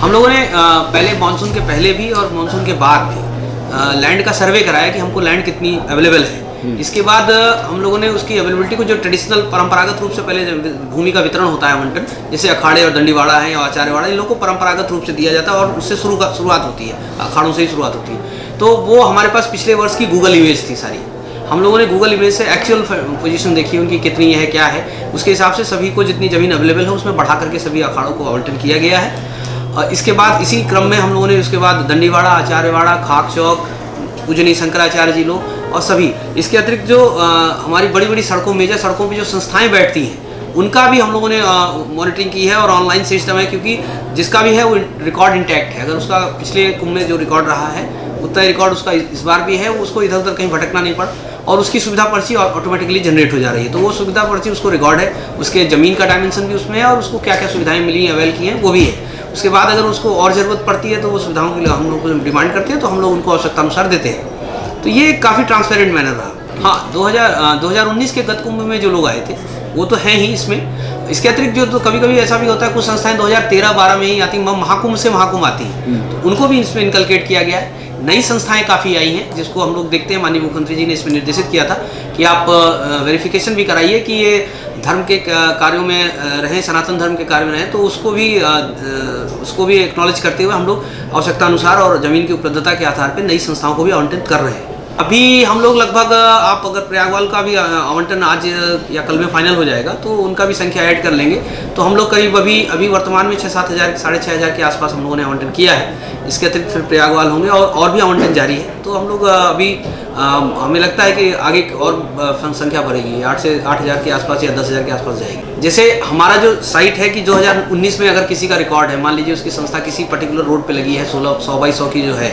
हम लोगों ने पहले मानसून के पहले भी और मानसून के बाद भी लैंड का सर्वे कराया कि हमको लैंड कितनी अवेलेबल है। इसके बाद हम लोगों ने उसकी अवेलेबिलिटी को, जो ट्रेडिशनल परंपरागत रूप से पहले भूमि का वितरण होता है आवंटन, जैसे अखाड़े और दंडीवाड़ा है या आचार्यवाड़ा, इन लोगों को परंपरागत रूप से दिया जाता है और उससे शुरुआत होती है, अखाड़ों से ही शुरुआत होती है। तो वो हमारे पास पिछले वर्ष की गूगल इमेज थी सारी। हम लोगों ने गूगल इमेज से एक्चुअल पोजीशन देखी उनकी कितनी है, क्या है, उसके हिसाब से सभी को जितनी ज़मीन अवेलेबल है उसमें बढ़ा करके सभी अखाड़ों को आवंटन किया गया है। और इसके बाद इसी क्रम में हम लोगों ने उसके बाद दंडीवाड़ा, आचार्यवाड़ा, खाक चौक, पूजनीय शंकराचार्य जी लोग और सभी, इसके अतिरिक्त जो हमारी बड़ी बड़ी सड़कों, मेजर सड़कों पे जो संस्थाएं बैठती हैं उनका भी हम लोगों ने मॉनिटरिंग की है और ऑनलाइन सिस्टम है, क्योंकि जिसका भी है वो रिकॉर्ड इंटैक्ट है। अगर उसका पिछले कुंभ में जो रिकॉर्ड रहा है उतना रिकॉर्ड उसका इस बार भी है, उसको इधर उधर कहीं भटकना नहीं पड़ा और उसकी सुविधा पर्ची ऑटोमेटिकली जनरेट हो जा रही है। तो वो सुविधा पर्ची उसको रिकॉर्ड है, उसके ज़मीन का डायमेंशन भी उसमें है और उसको क्या क्या सुविधाएँ मिली, अवेल की हैं वो भी है। उसके बाद अगर उसको और ज़रूरत पड़ती है तो वो सुविधाओं के लिए हम लोग को डिमांड करते हैं तो हम लोग उनको आवश्यकता अनुसार देते हैं। तो ये काफ़ी ट्रांसपेरेंट मैनर रहा। हाँ, 2019 के गत कुंभ में जो लोग आए थे वो तो हैं ही इसमें। इसके अतिरिक्त जो तो कभी कभी ऐसा भी होता है, कुछ संस्थाएं 2013-12 में ही आती, महाकुंभ से महाकुंभ आती हैं, तो उनको भी इसमें इनकलकेट किया गया है। नई संस्थाएं काफ़ी आई हैं जिसको हम लोग देखते हैं। माननीय मुख्यमंत्री जी ने इसमें निर्देशित किया था कि आप वेरिफिकेशन भी कराइए कि ये धर्म के कार्यों में रहें, सनातन धर्म के कार्य में रहें, तो उसको भी एक्नॉलेज करते हुए हम लोग आवश्यकता अनुसार और ज़मीन की उपलब्धता के आधार पर नई संस्थाओं को भी आवंटित कर रहे हैं। अभी हम लोग लगभग, आप अगर प्रयागवाल का भी आवंटन आज या कल में फाइनल हो जाएगा तो उनका भी संख्या ऐड कर लेंगे, तो हम लोग करीब अभी वर्तमान में 6-7 हज़ार, 6,500 के आसपास हम लोगों ने आवंटन किया है। इसके अतिरिक्त फिर प्रयागवाल होंगे और भी आवंटन जारी है। तो हम लोग अभी हमें लगता है कि आगे और संख्या बढ़ेगी, 8 से 8,000 के आसपास या 10,000 के आसपास जाएगी। जैसे हमारा जो साइट है कि 2019 में अगर किसी का रिकॉर्ड है, मान लीजिए उसकी संस्था किसी पर्टिकुलर रोड पे लगी है, 100/100 की जो है,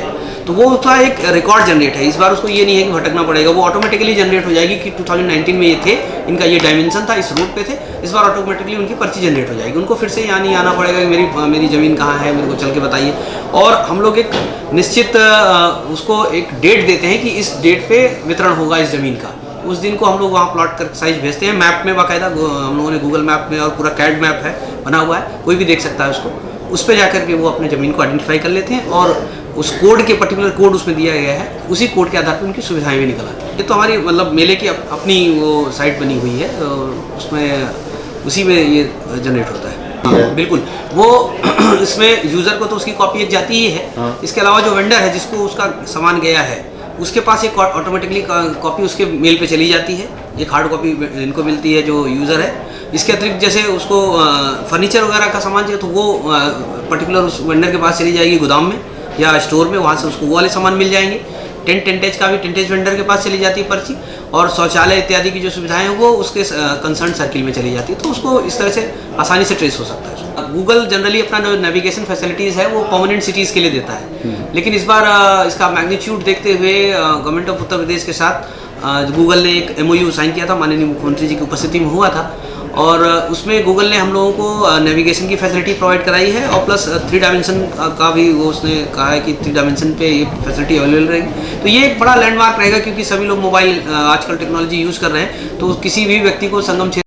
तो वो उसका एक रिकॉर्ड जनरेट है। इस बार उसको ये नहीं है कि भटकना पड़ेगा, वो ऑटोमेटिकली जनरेट हो जाएगी कि 2019 में ये थे, इनका ये डायमेंशन था, इस रोड पे थे, इस बार ऑटोमेटिकली उनकी पर्ची जनरेट हो जाएगी। उनको फिर से यहाँ नहीं आना पड़ेगा कि मेरी ज़मीन कहाँ है, मेरे को चल के बताइए। और हम लोग एक निश्चित उसको एक डेट देते हैं कि इस डेट पे वितरण होगा इस ज़मीन का। उस दिन को हम लोग वहाँ प्लॉट कर साइज भेजते हैं, मैप में बाकायदा हम लोगों ने गूगल मैप में, और पूरा कैड मैप है बना हुआ है, कोई भी देख सकता है उसको। उस पर जाकर के वो अपने ज़मीन को आइडेंटिफाई कर लेते हैं और उस कोड के पर्टिकुलर कोड उसमें दिया गया है, उसी कोड के आधार पर उनकी सुविधाएं भी निकल आती हैं। ये तो हमारी मतलब मेले की अपनी वो साइट बनी हुई है, उसमें उसी में ये जनरेट होता है। हाँ, बिल्कुल। वो इसमें यूज़र को तो उसकी कॉपी एक जाती ही है। इसके अलावा जो वेंडर है जिसको उसका सामान गया है, उसके पास एक ऑटोमेटिकली कॉपी उसके मेल पे चली जाती है, एक हार्ड कॉपी इनको मिलती है जो यूज़र है। इसके अतिरिक्त जैसे उसको फर्नीचर वगैरह का सामान चाहिए तो वो पर्टिकुलर उस वेंडर के पास चली जाएगी गोदाम में या स्टोर में, वहाँ से उसको वो वाले सामान मिल जाएंगे। टेंटेज का भी टेंटेज वेंडर के पास चली जाती है पर्ची, और शौचालय इत्यादि की जो सुविधाएं हैं वो उसके कंसर्न सर्किल में चली जाती है, तो उसको इस तरह से आसानी से ट्रेस हो सकता है। गूगल जनरली अपना जो नेविगेशन फैसिलिटीज़ है वो परमानेंट सिटीज़ के लिए देता है, लेकिन इस बार इसका मैग्नीट्यूड देखते हुए गवर्नमेंट ऑफ उत्तर प्रदेश के साथ गूगल ने एक MOU साइन किया था, माननीय मुख्यमंत्री जी की उपस्थिति में हुआ था, और उसमें गूगल ने हम लोगों को नेविगेशन की फैसिलिटी प्रोवाइड कराई है और प्लस 3 डायमेंशन का भी वो उसने कहा है कि 3 डायमेंशन पे ये फैसिलिटी अवेलेबल रहेगी। तो ये एक बड़ा लैंडमार्क रहेगा, क्योंकि सभी लोग मोबाइल आजकल टेक्नोलॉजी यूज़ कर रहे हैं, तो किसी भी व्यक्ति को संगम क्षेत्र